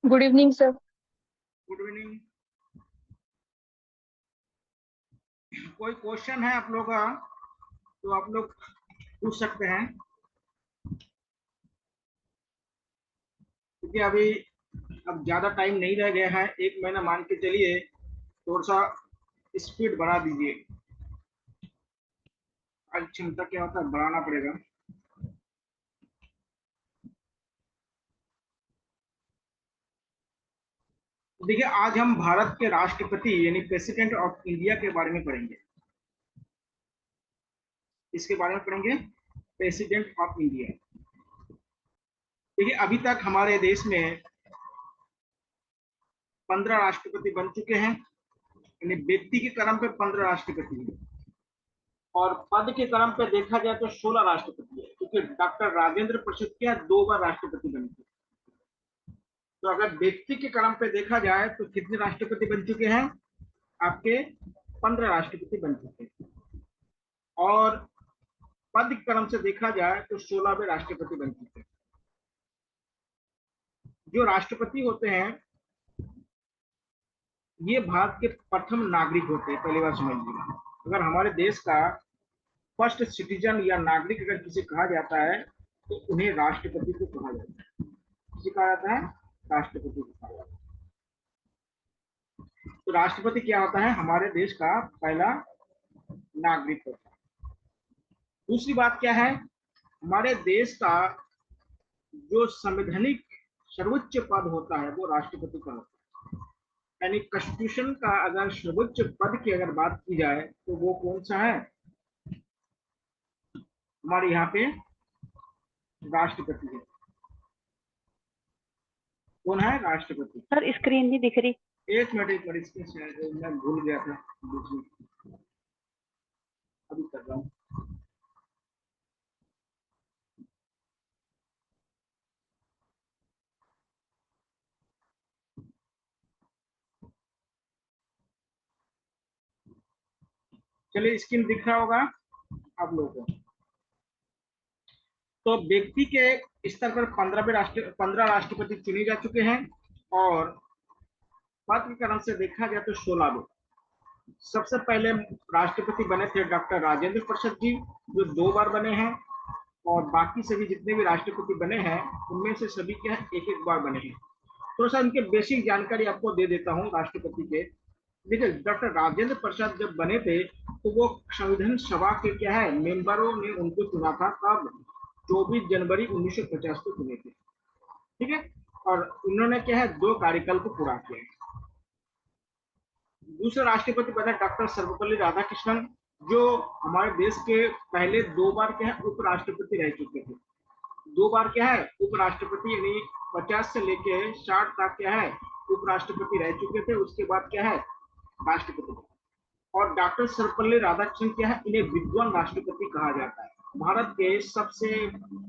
Good evening sir. Good evening. कोई question है आप लोग का तो आप लोग पूछ सकते हैं, क्योंकि अभी अब ज्यादा टाइम नहीं रह गया है। 1 महीना मान के चलिए, थोड़ा सा स्पीड बढ़ा दीजिए। आज क्षमता क्या होता है, बढ़ाना पड़ेगा। देखिए, आज हम भारत के राष्ट्रपति यानी प्रेसिडेंट ऑफ इंडिया के बारे में पढ़ेंगे। इसके बारे में पढ़ेंगे, प्रेसिडेंट ऑफ इंडिया। देखिए, अभी तक हमारे देश में 15 राष्ट्रपति बन चुके हैं, यानी व्यक्ति के क्रम पे 15 राष्ट्रपति हैं, और पद के क्रम पे देखा जाए तो 16 राष्ट्रपति है, क्योंकि डॉक्टर राजेंद्र प्रसाद क्या 2 बार राष्ट्रपति बने थे। तो अगर व्यक्ति के क्रम पे देखा जाए तो कितने राष्ट्रपति बन चुके हैं? आपके 15 राष्ट्रपति बन चुके हैं। और पद के क्रम से देखा जाए तो 16वें राष्ट्रपति बन चुके हैं। जो राष्ट्रपति होते हैं ये भारत के प्रथम नागरिक होते हैं, पहली बार समझ लीजिए। अगर हमारे देश का फर्स्ट सिटीजन या नागरिक अगर किसे कहा जाता है तो उन्हें राष्ट्रपति को कहा जाता है। किसे कहा जाता है? राष्ट्रपति को कहा जाता है। तो राष्ट्रपति क्या होता है? हमारे देश का पहला नागरिक होता है। दूसरी बात क्या है? हमारे देश का जो संवैधानिक सर्वोच्च पद होता है वो राष्ट्रपति का होता है। यानी कॉन्स्टिट्यूशन का अगर सर्वोच्च पद की अगर बात की जाए तो वो कौन सा है? हमारे यहाँ पे राष्ट्रपति है। कौन है? राष्ट्रपति। सर स्क्रीन नहीं दिख रही। एक मिनट इसके मैं भूल गया था, अभी कर रहा हूँ। चलिए, स्क्रीन दिख रहा होगा आप लोगों को। तो व्यक्ति के स्तर पर 15 राष्ट्रपति चुने जा चुके हैं, और पद के क्रम से देखा जाए तो 16वें। सबसे पहले राष्ट्रपति बने थे डॉक्टर राजेंद्र प्रसाद जी, जो 2 बार बने हैं, और बाकी सभी जितने भी राष्ट्रपति बने हैं उनमें से सभी क्या है, एक एक बार बने हैं। थोड़ा सा उनके बेसिक जानकारी आपको दे देता हूँ राष्ट्रपति के। देखिए, डॉक्टर राजेंद्र प्रसाद जब बने थे तो वो संविधान सभा के क्या है, मेंबरों ने उनको चुना था। कब? 24 जनवरी 1950 को चुने थे। ठीक है, और उन्होंने क्या है, 2 कार्यकाल को पूरा किया। दूसरे राष्ट्रपति बने डॉक्टर सर्वपल्ली राधाकृष्णन, जो हमारे देश के पहले 2 बार क्या है, उपराष्ट्रपति रह चुके थे। 2 बार क्या है, उपराष्ट्रपति, यानी 50 से लेके 60 तक क्या है, उपराष्ट्रपति रह चुके थे। उसके बाद क्या है, राष्ट्रपति। और डॉक्टर सर्वपल्ली राधाकृष्णन क्या है, इन्हें विद्वान राष्ट्रपति कहा जाता है। भारत के सबसे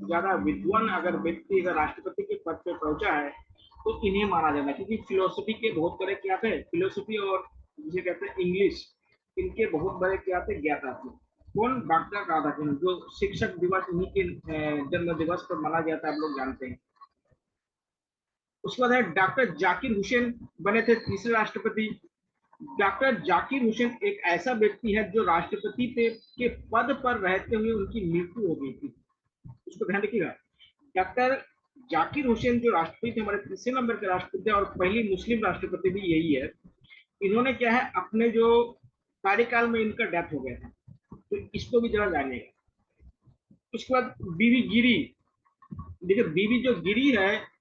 ज्यादा विद्वान अगर व्यक्ति अगर राष्ट्रपति के पद पे पहुंचा है तो इन्हें माना जाता है, क्योंकि फिलोसफी के बहुत बड़े क्या थे, फिलोसफी और जिसे कहते हैं इंग्लिश, इनके बहुत बड़े क्या थे, ज्ञाता थे। कौन? डॉक्टर राधाकृष्णन, जो शिक्षक दिवस इन्हीं के जन्म दिवस पर माना जाता है, आप लोग जानते हैं। उसके बाद है डॉक्टर जाकिर हुसैन, बने थे तीसरे राष्ट्रपति। डॉक्टर जाकिर हुसैन एक ऐसा व्यक्ति है जो राष्ट्रपति के पद पर रहते हुए उनकी मृत्यु हो गई थी। उसको ध्यान रखिएगा। डॉक्टर जाकिर हुसैन जो राष्ट्रपति थे, हमारे तीसरे नंबर के राष्ट्रपति, और पहली मुस्लिम राष्ट्रपति भी यही है। इन्होंने क्या है, अपने जो कार्यकाल में इनका डेथ हो गया था, तो इसको भी जरा जानिएगा। उसके बाद बीवी गिरी। देखिए, बीवी जो गिरी है,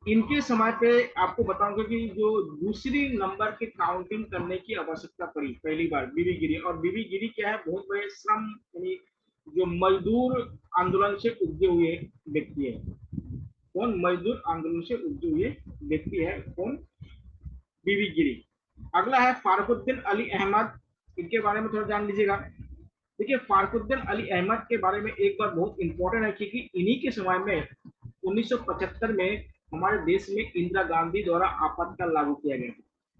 इनके समय पे आपको बताऊंगा कि जो दूसरी नंबर की काउंटिंग करने की आवश्यकता पड़ी पहली बार बीवी गिरी। और बीवी गिरी क्या है, बहुत बड़े श्रम यानी जो मजदूर आंदोलन से उगते हुए व्यक्ति है। कौन? मजदूर आंदोलन से उगते हुए व्यक्ति है। कौन? बीवी गिरी। अगला है फारुकुद्दीन अली अहमद, इनके बारे में थोड़ा जान लीजिएगा। देखिए, फारुकुद्दीन अली अहमद के बारे में एक बार बहुत इंपॉर्टेंट है, क्योंकि इन्हीं के समय में 1975 में हमारे देश में इंदिरा गांधी द्वारा आपातकाल लागू किया गया।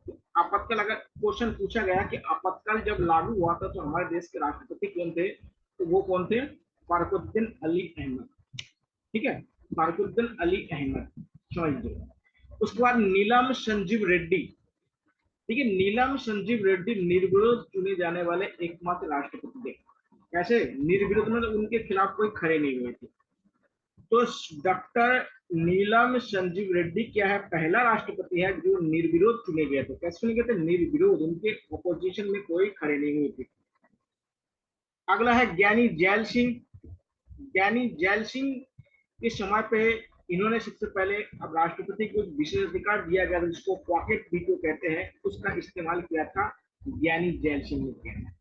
तो आपातकाल अगर क्वेश्चन पूछा गया कि आपातकाल जब लागू हुआ था तो हमारे देश के राष्ट्रपति कौन थे, तो वो कौन थे? फारुकुद्दीन अली अहमद। ठीक है, फारुकुद्दीन अली अहमद समझ लीजिए। उसके बाद नीलम संजीव रेड्डी। ठीक है, नीलम संजीव रेड्डी निर्विरोध चुने जाने वाले एकमात्र राष्ट्रपति थे। कैसे निर्विरोध, मतलब उनके खिलाफ कोई खड़े नहीं हुए थे। तो डॉक्टर नीलम संजीव रेड्डी क्या है, पहला राष्ट्रपति है जो निर्विरोध चुने गए थे। कैसे चुने गए थे, निर्विरोध, उनके अपोजिशन में कोई खड़े नहीं हुए थे। अगला है ज्ञानी जैल सिंह। ज्ञानी जैल सिंह के समय पे इन्होंने सबसे पहले, अब राष्ट्रपति को विशेष अधिकार दिया गया जिसको पॉकेट वीटो कहते हैं, उसका इस्तेमाल किया था ज्ञानी जैल सिंह ने किया।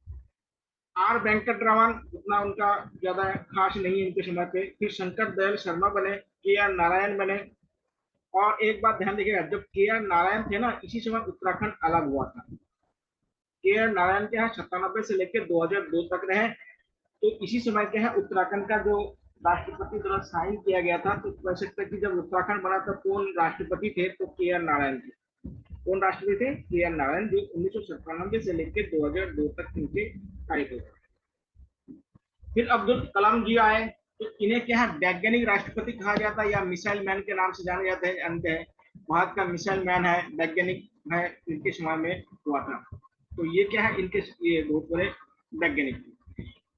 आर वेंकट रमन उतना उनका ज्यादा खास नहीं है इनके समय पे। फिर शंकर दयाल शर्मा बने, के आर नारायण बने। और एक बात ध्यान देखिएगा, जब के आर नारायण थे ना, इसी समय उत्तराखंड अलग हुआ था। के आर नारायण के यहाँ 97 से लेकर 2002 तक रहे। तो इसी समय क्या है, उत्तराखंड का जो राष्ट्रपति द्वारा साइन किया गया था, तो कह सकते हैं कि जब उत्तराखंड बना तब कौन राष्ट्रपति थे, तो के आर नारायण थे। कौन राष्ट्रपति थे, के आर नारायण, जो 1997 से लेकर 2002 तक इनके कार्यकाल। फिर अब्दुल कलाम जी आए, तो इन्हें क्या है, वैज्ञानिक राष्ट्रपति कहा जाता है या मिसाइल मैन के नाम से जाने जाते हैं, जानते हैं। भारत का मिसाइल मैन है, वैज्ञानिक है, इनके समय में हुआ था। तो ये क्या है, इनके ये बहुत बड़े वैज्ञानिक।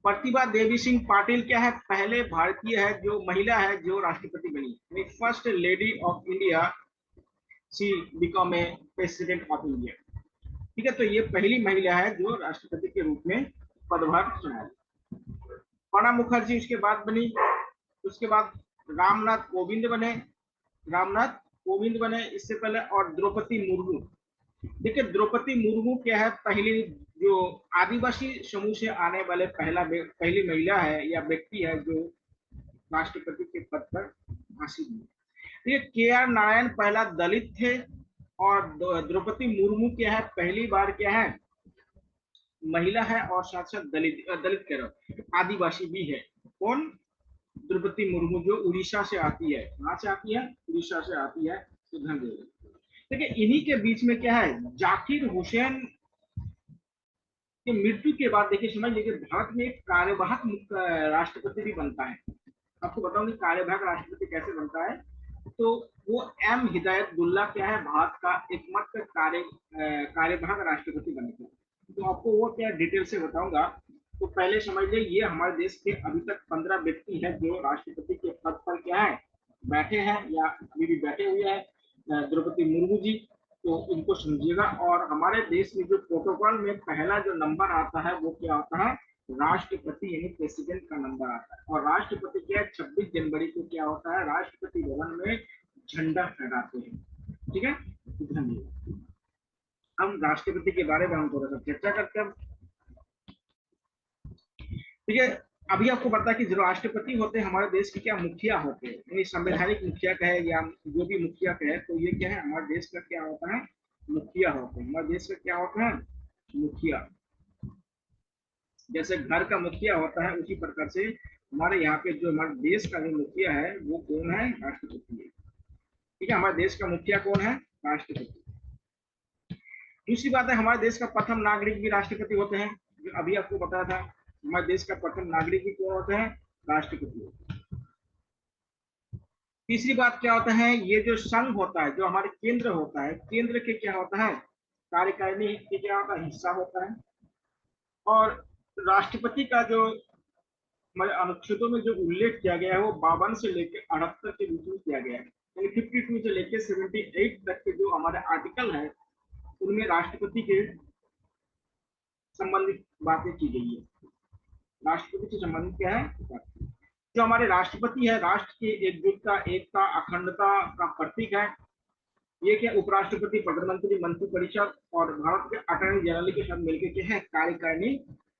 प्रतिभा देवी सिंह पाटिल क्या है, पहले भारतीय है जो महिला है जो राष्ट्रपति बनी, first lady of India, she become a president of India. ठीक है, तो ये पहली महिला है जो राष्ट्रपति के रूप में पदभार संभाली। प्रणब मुखर्जी उसके बाद बनी। उसके बाद रामनाथ कोविंद बने, रामनाथ कोविंद बने इससे पहले। और द्रौपदी मुर्मू। देखिए द्रौपदी मुर्मू क्या है, पहली जो आदिवासी समूह से आने वाले पहली महिला है या व्यक्ति है जो राष्ट्रपति के पद पर हासिल हुई। ये के आर नारायण पहला दलित थे, और द्रौपदी मुर्मू क्या है, पहली बार क्या है, महिला है, और साथ साथ दलित दलित कह रहा आदिवासी भी है। कौन, द्रौपदी मुर्मू, जो उड़ीसा से आती है। कहां से आती है, उड़ीसा से आती है। देखिए इन्हीं के बीच में क्या है, जाकिर हुसैन की मृत्यु के बाद देखिए समझ लीजिए भारत में एक कार्यवाहक राष्ट्रपति भी बनता है। आपको बताऊंगी कार्यवाहक राष्ट्रपति कैसे बनता है। तो वो एम हिदायतुल्लाह क्या है, भारत का एकमात्र कार्यवाहक राष्ट्रपति बने थे। तो आपको वो क्या डिटेल से बताऊंगा। तो पहले समझ लीजिए ये हमारे देश के अभी तक 15 व्यक्ति हैं जो राष्ट्रपति के पद पर क्या है, बैठे हैं या अभी भी बैठे हुए हैं। द्रौपदी मुर्मू जी, तो इनको समझिएगा। और हमारे देश में जो प्रोटोकॉल में पहला जो नंबर आता है वो क्या होता है, राष्ट्रपति यानी प्रेसिडेंट का नंबर आता है। और राष्ट्रपति क्या है, 26 जनवरी को क्या होता है, राष्ट्रपति भवन में झंडा फहराते हैं। ठीक है, धन्यवाद। हम राष्ट्रपति के बारे में हम थोड़ा सा चर्चा करते हैं। ठीक है, अभी आपको पता है कि जो राष्ट्रपति होते हैं हमारे देश के क्या मुखिया होते हैं, यानी संवैधानिक मुखिया कहे या जो भी मुखिया कहे, तो ये क्या है, हमारे देश का क्या होता है, मुखिया होते हैं। हमारे देश का क्या होता है, मुखिया। जैसे घर का मुखिया होता है उसी प्रकार से हमारे यहाँ पे जो हमारे देश का जो मुखिया है वो कौन है, राष्ट्रपति है। ठीक है, हमारे देश का मुखिया कौन है, राष्ट्रपति। दूसरी बात है, हमारे देश का प्रथम नागरिक भी राष्ट्रपति होते हैं, जो अभी आपको बताया था। हमारे देश का प्रथम नागरिक भी कौन होते हैं, राष्ट्रपति। तीसरी बात क्या होता है, ये जो संघ होता है, जो हमारे केंद्र होता है, केंद्र के क्या होता है, कार्यकारिणी के क्या होता है, हिस्सा होता है। और राष्ट्रपति का जो हमारे अनुच्छेदों में जो उल्लेख किया गया है वो 52 से लेकर 78 के बीच में किया गया है। यानी 52 से लेकर 78 तक के जो हमारे आर्टिकल है उनमें राष्ट्रपति के संबंधित बातें की गई है। राष्ट्रपति से संबंधित क्या है, जो हमारे राष्ट्रपति है राष्ट्र की एकजुटता, एकता, अखंडता का प्रतीक है। ये क्या, उपराष्ट्रपति, प्रधानमंत्री, मंत्रिपरिषद और भारत के अटॉर्नी जनरल के साथ मिलकर क्या है, कार्यकारिणी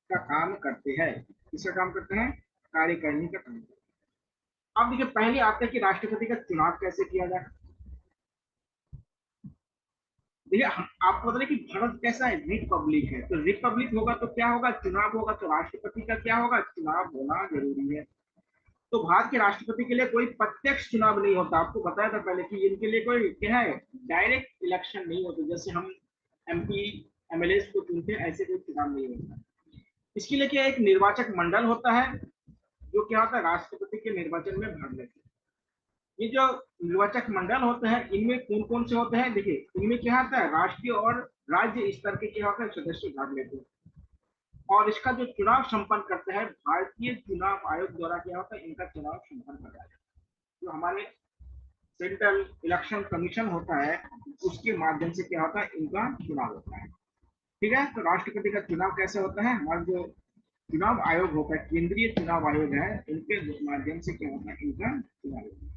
का काम करते हैं। किसका काम करते हैं, कार्यकारिणी का काम करते हैं। अब देखिए पहले आता है कि राष्ट्रपति का चुनाव कैसे किया जाए। देखिए आपको पता है कि भारत कैसा है, रिपब्लिक है। तो रिपब्लिक होगा तो क्या होगा, चुनाव होगा। तो राष्ट्रपति का क्या होगा, चुनाव होना जरूरी है। तो भारत के राष्ट्रपति के लिए कोई प्रत्यक्ष चुनाव नहीं होता। आपको बताया था पहले कि इनके लिए कोई क्या है, डायरेक्ट इलेक्शन नहीं होते। जैसे हम एमपी एमएलए को चुनते हैं, ऐसे कोई चुनाव नहीं होता। इसके लिए क्या, एक निर्वाचक मंडल होता है जो क्या होता है, राष्ट्रपति के निर्वाचन में भाग लेते हैं। ये जो निर्वाचक मंडल होते हैं इनमें कौन कौन से होते हैं, देखिए इनमें क्या होता है, राष्ट्रीय और राज्य स्तर के क्या होता है सदस्य भाग लेते हैं। और इसका जो चुनाव संपन्न करता है भारतीय चुनाव आयोग द्वारा क्या होता है, इनका चुनाव संपन्न कराया जाता है। जो हमारे सेंट्रल इलेक्शन कमीशन होता है उसके माध्यम से क्या होता है, इनका चुनाव होता है। ठीक है, तो राष्ट्रपति का चुनाव कैसे होता है, हमारा जो चुनाव आयोग होता है, केंद्रीय चुनाव आयोग है, इनके माध्यम से क्या होता है, इनका चुनाव होता है।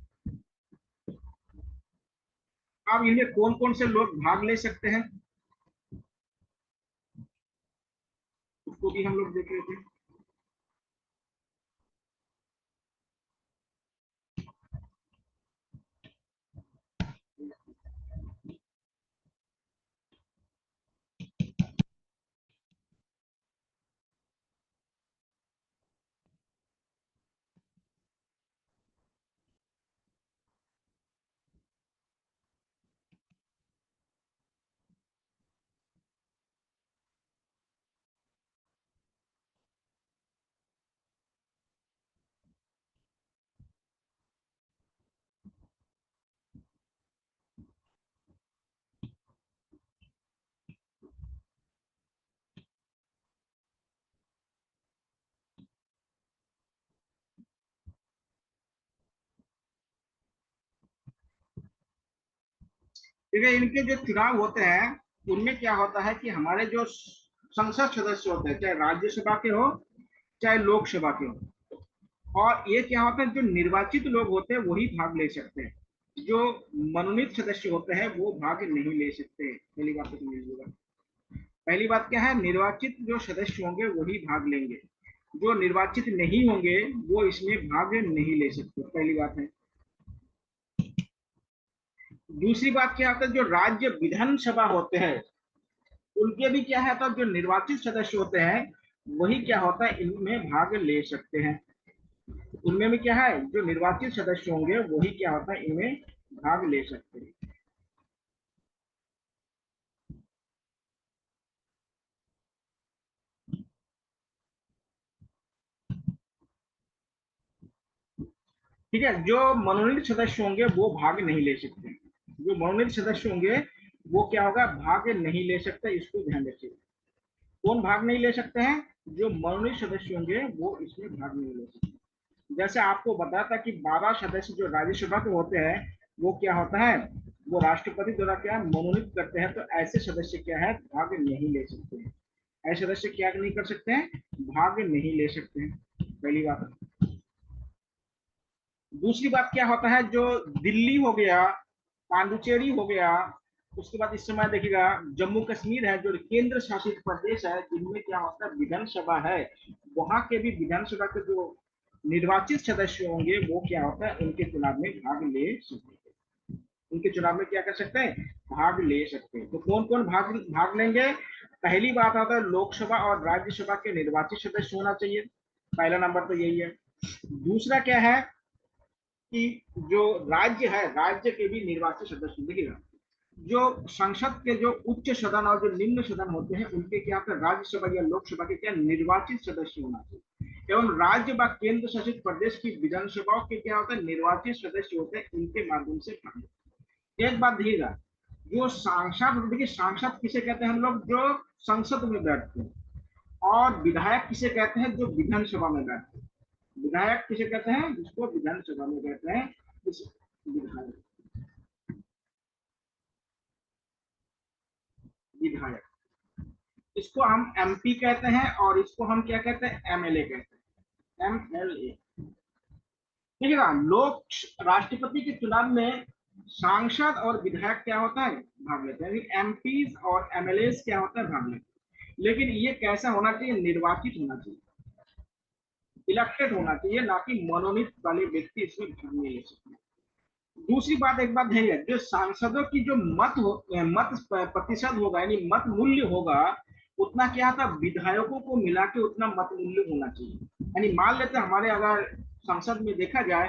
अब इनमें कौन कौन से लोग भाग ले सकते हैं, उसको भी हम लोग देख लेते हैं। ठीक है, इनके जो चुनाव होते हैं उनमें क्या होता है कि हमारे जो संसद सदस्य होते हैं, चाहे राज्यसभा के हो चाहे लोकसभा के हो, और ये क्या होता है, जो निर्वाचित लोग होते हैं वही भाग ले सकते हैं। जो मनोनीत सदस्य होते हैं वो भाग नहीं ले सकते। पहली बात तो समझ लीजिएगा। पहली बात क्या है, निर्वाचित जो सदस्य होंगे वही भाग लेंगे, जो निर्वाचित नहीं होंगे वो इसमें भाग नहीं ले सकते, पहली बात है। दूसरी बात क्या होता है, जो राज्य विधानसभा होते हैं उनके भी क्या है, तो जो निर्वाचित सदस्य होते हैं वही क्या होता है, इनमें भाग ले सकते हैं। उनमें भी क्या है, जो निर्वाचित सदस्य होंगे वही क्या होता है, इनमें भाग ले सकते हैं। ठीक है, जो मनोनीत सदस्य होंगे वो भाग नहीं ले सकते। जो मनोनीत सदस्य होंगे वो क्या होगा, भाग नहीं ले सकते, इसको ध्यान रखिए। कौन भाग नहीं ले सकते हैं, जो मनोनीत सदस्य होंगे वो इसमें भाग नहीं ले सकते। जैसे आपको बताया था कि 12 सदस्य जो राज्यसभा के होते हैं वो क्या होता है, वो राष्ट्रपति द्वारा क्या मनोनीत करते हैं, तो ऐसे सदस्य क्या है, भाग नहीं ले सकते हैं। ऐसे सदस्य क्या नहीं कर सकते हैं, भाग नहीं ले सकते हैं, पहली बात। दूसरी बात क्या होता है, जो दिल्ली हो गया, पांडुचेरी हो गया, उसके बाद इस समय देखिएगा जम्मू कश्मीर है जो केंद्र शासित प्रदेश है, जिनमें क्या होता है विधानसभा है, वहां के भी विधानसभा के जो निर्वाचित सदस्य होंगे वो क्या होता है, उनके चुनाव में भाग ले सकते हैं। उनके चुनाव में क्या कर सकते हैं, भाग ले सकते हैं। तो कौन कौन भाग भाग लेंगे, पहली बात आता है लोकसभा और राज्यसभा के निर्वाचित सदस्य होना चाहिए, पहला नंबर तो यही है। दूसरा क्या है कि जो राज्य है, राज्य के भी निर्वाचित सदस्य देखिएगा, जो संसद के जो उच्च सदन और जो निम्न सदन होते हैं उनके क्या होता है, राज्यसभा या लोकसभा के क्या निर्वाचित सदस्य होना चाहिए, एवं राज्य व केंद्र शासित प्रदेश की विधानसभाओं के क्या होता है, निर्वाचित सदस्य होते हैं, इनके माध्यम से एक बात देखिएगा, जो सांसद, देखिए सांसद किसे कहते हैं हम लोग, जो संसद में बैठते हैं, और विधायक किसे कहते हैं, जो विधानसभा में बैठते हैं। विधायक किसे कहते हैं, जिसको विधानसभा में कहते हैं, इस विधायक, विधायक, इसको हम एमपी कहते हैं और इसको हम क्या कहते हैं, एमएलए कहते हैं, एमएलए। देखिएगा, लोक राष्ट्रपति के चुनाव में सांसद और विधायक क्या होता है, भाग लेते हैं, एमपी और एमएलए क्या होता है, भाग लेते हैं। लेकिन ये कैसा होना चाहिए, निर्वाचित होना चाहिए, इलेक्टेड होना चाहिए, ना कि मनोनीत वाले व्यक्ति इसमें भाग नहीं ले सकते। दूसरी बात, एक बात है, जो सांसदों की जो मत प्रतिशत होगा, यानी मत मूल्य होगा, उतना क्या था, विधायकों को मिला के उतना मत मूल्य होना चाहिए। यानी मान लेते हैं हमारे अगर संसद में देखा जाए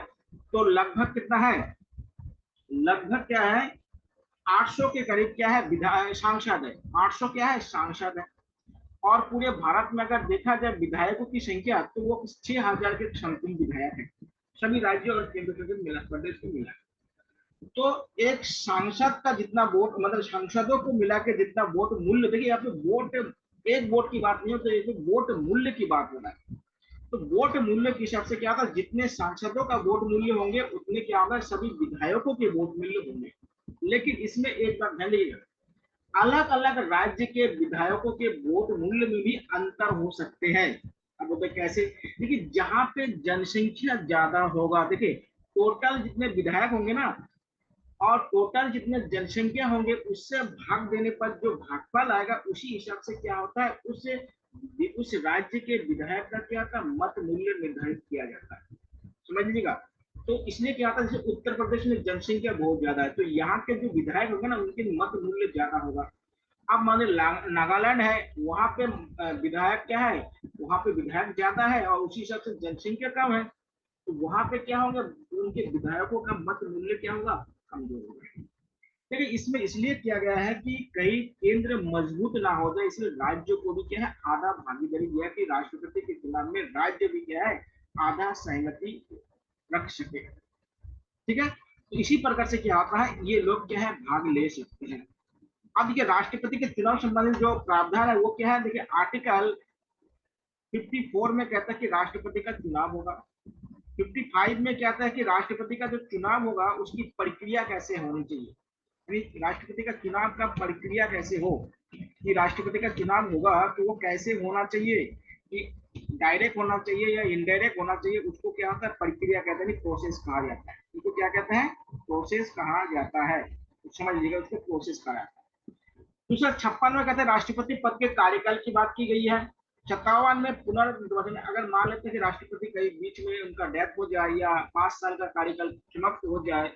तो लगभग कितना है, लगभग क्या है, 800 के करीब क्या है विधायक सांसद है, 800 क्या है सांसद है। और पूरे भारत में अगर देखा जाए विधायकों की संख्या तो वो 6000 के समथिंग विधायक है, सभी राज्यों और केंद्र शासित मिला प्रदेश को मिला। तो एक सांसद का जितना वोट, मतलब सांसदों को मिला के जितना वोट मूल्य, देखिए यहाँ पे वोट, एक वोट की बात नहीं हो, तो एक वोट मूल्य की बात हो रहा है। तो वोट मूल्य के हिसाब से क्या था, जितने सांसदों का वोट मूल्य होंगे उतने क्या होगा, सभी विधायकों के वोट मूल्य होंगे। लेकिन इसमें एक बात ध्यान दीजिएगा, अलग अलग राज्य के विधायकों के वोट मूल्य में भी अंतर हो सकते हैं। अब बोलते कैसे, देखिए जहां पे जनसंख्या ज्यादा होगा, देखिए टोटल जितने विधायक होंगे ना, और टोटल जितने जनसंख्या होंगे उससे भाग देने पर जो भागफल आएगा, उसी हिसाब से क्या होता है, उस राज्य के विधायक का क्या होता है, मत मूल्य निर्धारित किया जाता है। समझ लीजिएगा। तो इसलिए क्या होता है, जैसे उत्तर प्रदेश में जनसंख्या बहुत ज्यादा है, तो यहाँ के जो विधायक होंगे ना, उनके मत मूल्य ज्यादा होगा। अब माने नागालैंड है, वहां पे विधायक क्या है, वहां पे विधायक ज्यादा है और उसी हिसाब से जनसंख्या कम है, तो वहां पे क्या होगा, उनके विधायकों का मत मूल्य क्या होगा, कमजोर होगा। देखिए इसमें इसलिए किया गया है कि कहीं केंद्र मजबूत ना हो जाए, इसलिए राज्य को भी क्या है, आधा भागीदारी दिया कि राष्ट्रपति के चुनाव में राज्य भी क्या है, आधा सहमति रख सके। ठीक है, तो इसी प्रकार से क्या होता है, ये लोग क्या है, भाग ले सकते हैं। अब देखिए राष्ट्रपति के चुनाव संबंधित जो प्रावधान है वो क्या है, देखिए आर्टिकल 54 में कहता है कि राष्ट्रपति का चुनाव होगा। 55 में कहता है कि राष्ट्रपति का जो चुनाव होगा उसकी प्रक्रिया कैसे होनी चाहिए, राष्ट्रपति का चुनाव का प्रक्रिया कैसे हो, कि राष्ट्रपति का चुनाव होगा तो वो कैसे होना चाहिए, कि डायरेक्ट होना चाहिए या इनडायरेक्ट होना चाहिए, उसको क्या होता है, प्रक्रिया कहते हैं, प्रोसेस कहा जाता है। उसको क्या कहते हैं, प्रोसेस कहा जाता है। तो समझ लीजिएगा, उसको प्रोसेस कहा जाता है। दूसरा 56 में कहते हैं राष्ट्रपति पद के कार्यकाल की बात की गई है। 57 में पुनर्निर्वाचन, अगर मान लेते हैं कि राष्ट्रपति कहीं बीच में उनका डेथ हो जाए या 5 साल का कार्यकाल समाप्त हो जाए,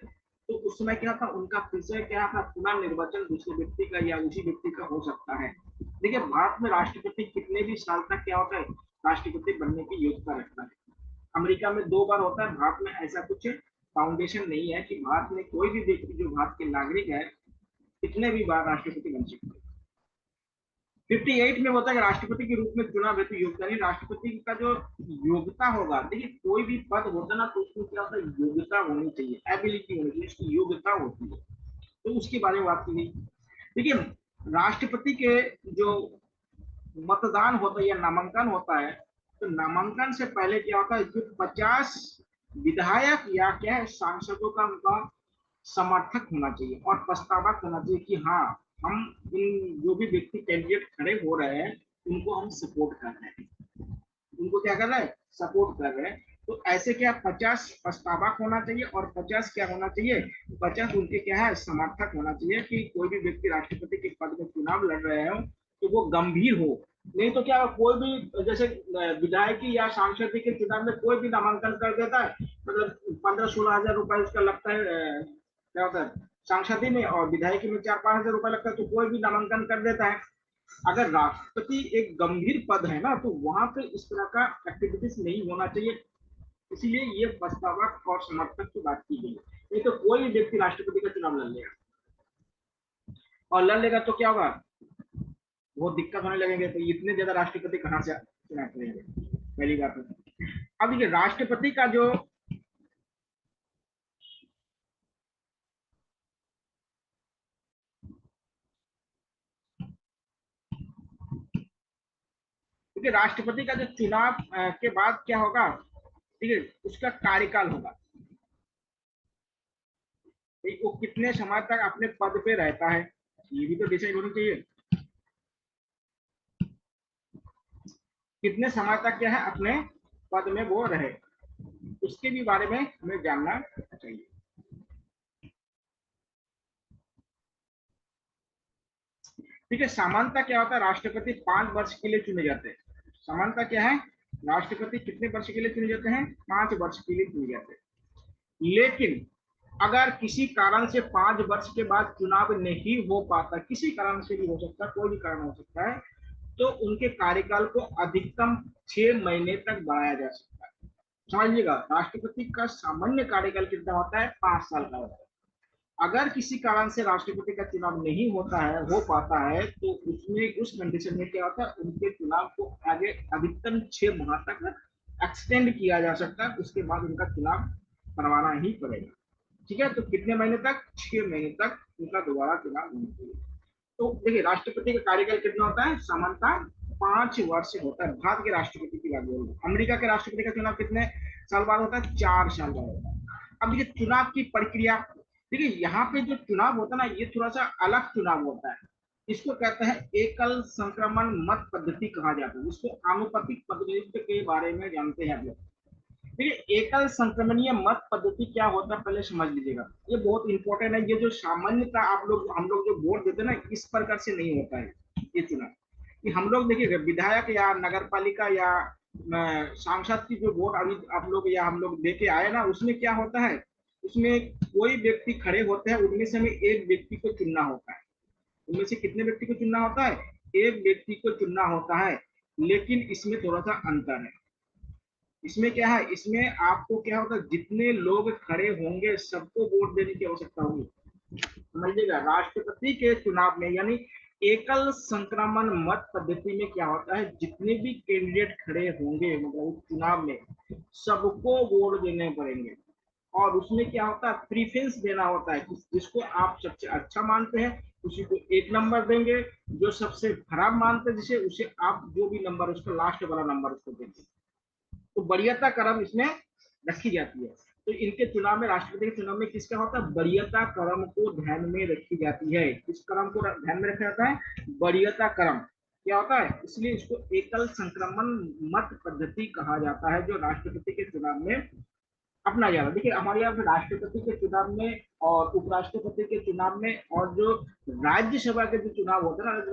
तो उस समय क्या था, उनका फिर से क्या था, पुनर्निर्वाचन दूसरे व्यक्ति का या उसी व्यक्ति का हो सकता है। देखिए भारत में राष्ट्रपति कितने भी साल तक क्या होता है, राष्ट्रपति बनने की योग्यता रखता है। अमेरिका में 2 बार होता है, भारत में ऐसा कुछ फाउंडेशन नहीं है कि भारत में कोई भी व्यक्ति जो भारत के नागरिक है कितने भी बार राष्ट्रपति बन सकते हैं। 58 में होता है कि राष्ट्रपति के रूप में चुनाव हेतु योग्यता नहीं, राष्ट्रपति का जो योग्यता होगा, देखिए कोई भी पद होता है ना, तो उसमें क्या होता है, योग्यता होनी चाहिए, एबिलिटी होनी चाहिए, उसकी योग्यता होती है, तो उसके बारे में बात की गई। देखिए राष्ट्रपति के जो मतदान होता है या नामांकन होता है, तो नामांकन से पहले क्या होता है, जो 50 विधायक या क्या है सांसदों का उनका समर्थक होना चाहिए और प्रस्तावक होना चाहिए कि हाँ, हम इन जो भी व्यक्ति कैंडिडेट खड़े हो रहे हैं उनको हम सपोर्ट कर रहे हैं, उनको क्या कर रहे हैं, सपोर्ट कर रहे हैं। तो ऐसे क्या 50 प्रस्तावक होना चाहिए और 50 क्या होना चाहिए, 50 उनके क्या है, समर्थक होना चाहिए, कि कोई भी व्यक्ति राष्ट्रपति के पद में चुनाव लड़ रहे हो तो वो गंभीर हो। नहीं तो क्या कोई भी, जैसे विधायकी या सांसद के चुनाव में कोई भी नामांकन कर देता है, मतलब 15-16 हजार रुपए उसका लगता है, क्या होता है सांसदी में, और विधायकी में 4-5 हजार रुपए लगता है, तो कोई भी नामांकन कर देता है। अगर राष्ट्रपति एक गंभीर पद है ना, तो वहां पे इस तरह का एक्टिविटीज नहीं होना चाहिए, इसीलिए ये प्रस्तावक और समर्थक की बात की गई। नहीं तो कोई भी व्यक्ति राष्ट्रपति का चुनाव लड़ लेगा, और लड़ लेगा तो क्या होगा, बहुत दिक्कत होने लगेंगे, तो इतने ज्यादा राष्ट्रपति कहाँ से चुनाव करेंगे, पहली बात है। अब देखिए राष्ट्रपति का जो देखिए राष्ट्रपति का जो चुनाव के बाद क्या होगा, ठीक है, उसका कार्यकाल होगा, वो कितने समय तक अपने पद पे रहता है, ये भी तो डिसाइड होनी चाहिए। कितने समय तक क्या है, अपने पद में वो रहे, उसके भी बारे में हमें जानना चाहिए। ठीक है, सामान्यतः क्या होता है, राष्ट्रपति 5 वर्ष के लिए चुने जाते हैं। सामान्यतः क्या है, राष्ट्रपति कितने वर्ष के लिए चुने जाते हैं, 5 वर्ष के लिए चुने जाते हैं। लेकिन अगर किसी कारण से 5 वर्ष के बाद चुनाव नहीं हो पाता, किसी कारण से भी हो सकता है, कोई भी कारण हो सकता है, तो उनके कार्यकाल को अधिकतम 6 महीने तक बढ़ाया जा सकता है। समझिएगा, राष्ट्रपति का सामान्य कार्यकाल कितना होता है, 5 साल का होता है। अगर किसी कारण से राष्ट्रपति का चुनाव नहीं होता है, हो पाता है, तो उसमें उस कंडीशन में क्या होता है, उनके चुनाव को आगे अधिकतम 6 माह तक एक्सटेंड किया जा सकता है, उसके बाद उनका चुनाव करवाना ही पड़ेगा। ठीक है, तो कितने महीने तक? 6 महीने तक उनका दोबारा चुनाव होना चाहिए। तो देखिए राष्ट्रपति का कार्यकाल कितना होता है? सामान्यतः 5 वर्ष होता है। भारत के राष्ट्रपति की बात बोल रहे हैं। अमेरिका के राष्ट्रपति का चुनाव कितने साल बाद होता है? 4 साल बाद होता है। अब देखिए चुनाव की प्रक्रिया, देखिए यहाँ पे जो चुनाव होता है ना, ये थोड़ा सा अलग चुनाव होता है। इसको कहते हैं एकल संक्रमण मत पद्धति कहा जाता है, जिसको आनुपातिक प्रतिनिधित्व के बारे में जानते हैं आप लोग। देखिए एकल संक्रमणीय मत पद्धति क्या होता है पहले समझ लीजिएगा, ये बहुत इंपॉर्टेंट है। ये जो सामान्यता आप लोग हम लोग जो वोट देते हैं ना, इस प्रकार से नहीं होता है ये चुनाव। कि हम लोग देखिए विधायक या नगर पालिका या सांसद की जो वोट अभी आप लोग या हम लोग दे के आए ना, उसमें क्या होता है, उसमें कोई व्यक्ति खड़े होते हैं, उनमें से हमें एक व्यक्ति को चुनना होता है। उनमें से कितने व्यक्ति को चुनना होता है? एक व्यक्ति को चुनना होता है। लेकिन इसमें थोड़ा सा अंतर है। इसमें क्या है, इसमें आपको क्या होता है, जितने लोग खड़े होंगे सबको वोट देने की आवश्यकता होगी। समझिएगा, राष्ट्रपति के चुनाव में यानी एकल संक्रमण मत पद्धति में क्या होता है, जितने भी कैंडिडेट खड़े होंगे मतलब चुनाव में सबको वोट देने पड़ेंगे। और उसमें क्या होता है, प्रीफरेंस देना होता है। जिसको आप सबसे अच्छा मानते हैं उसी को 1 नंबर देंगे, जो सबसे खराब मानते हैं जिसे, उसे आप जो भी नंबर उसका लास्ट वाला नंबर उसको देंगे। तो वरीयता क्रम इसमें रखी जाती है। तो इनके चुनाव में, राष्ट्रपति के चुनाव में किसका होता है? वरीयता क्रम को ध्यान में रखी जाती है। किस क्रम को ध्यान में रखा जाता है? वरीयता क्रम। क्या होता है, इसलिए इसको एकल संक्रमण मत पद्धति कहा जाता है, जो राष्ट्रपति के चुनाव में अपना जाता है। देखिए हमारे यहाँ पे राष्ट्रपति के चुनाव में और उपराष्ट्रपति के चुनाव में और जो राज्यसभा के जो चुनाव होता है ना,